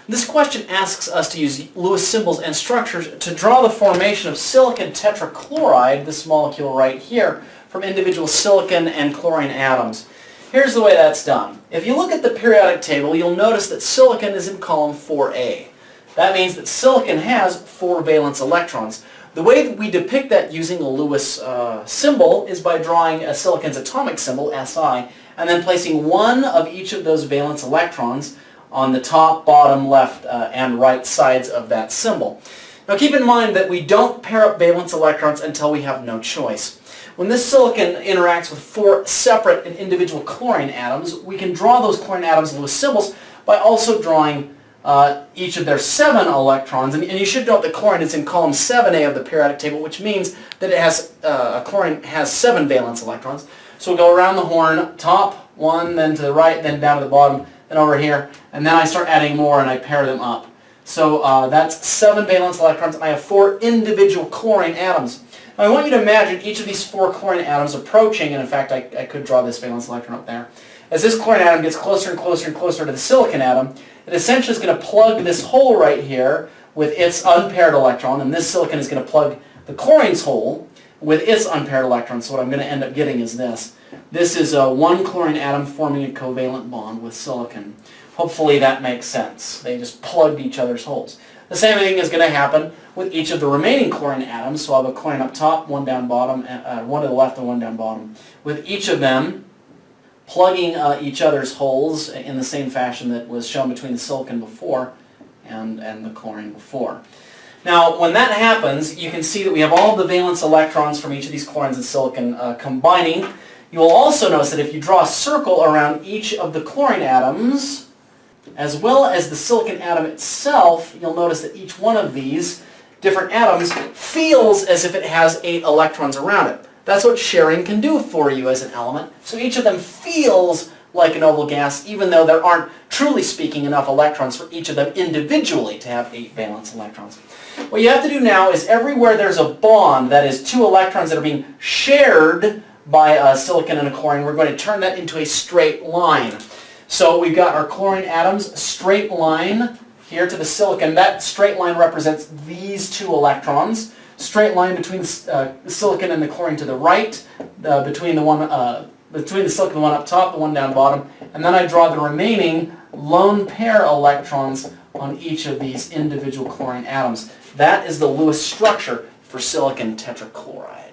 This question asks us to use Lewis symbols and structures to draw the formation of silicon tetrachloride, this molecule right here, from individual silicon and chlorine atoms. Here's the way that's done. If you look at the periodic table, you'll notice that silicon is in column 4A. That means that silicon has 4 valence electrons. The way that we depict that using a Lewis symbol is by drawing a silicon's atomic symbol, Si, and then placing one of each of those valence electrons on the top, bottom, left, and right sides of that symbol. Now keep in mind that we don't pair up valence electrons until we have no choice. When this silicon interacts with 4 separate and individual chlorine atoms, we can draw those chlorine atoms Lewis symbols by also drawing each of their 7 electrons. And you should note that chlorine is in column 7A of the periodic table, which means that it has, chlorine has 7 valence electrons. So we go around the horn, top, 1, then to the right, then down to the bottom, then over here, and then I start adding more and I pair them up. So that's 7 valence electrons, and I have 4 individual chlorine atoms. Now I want you to imagine each of these 4 chlorine atoms approaching, and in fact I could draw this valence electron up there. As this chlorine atom gets closer and closer and closer to the silicon atom, it essentially is going to plug this hole right here with its unpaired electron, and this silicon is going to plug the chlorine's hole with its unpaired electron. So what I'm going to end up getting is this. This is one chlorine atom forming a covalent bond with silicon. Hopefully that makes sense. They just plugged each other's holes. The same thing is going to happen with each of the remaining chlorine atoms. So I'll have a chlorine up top, one down bottom, one to the left and one down bottom. With each of them plugging each other's holes in the same fashion that was shown between the silicon before and the chlorine before. Now, when that happens, you can see that we have all the valence electrons from each of these chlorines and silicon combining. You will also notice that if you draw a circle around each of the chlorine atoms, as well as the silicon atom itself, you'll notice that each one of these different atoms feels as if it has 8 electrons around it. That's what sharing can do for you as an element. So each of them feels like a noble gas, even though there aren't, truly speaking, enough electrons for each of them individually to have 8 valence electrons. What you have to do now is everywhere there's a bond, that is 2 electrons that are being shared by a silicon and a chlorine, we're going to turn that into a straight line. So we've got our chlorine atoms, a straight line here to the silicon. That straight line represents these 2 electrons. Straight line between the silicon and the chlorine to the right, between the silicon, the one up top, the one down bottom, and then I draw the remaining lone pair electrons on each of these individual chlorine atoms. That is the Lewis structure for silicon tetrachloride.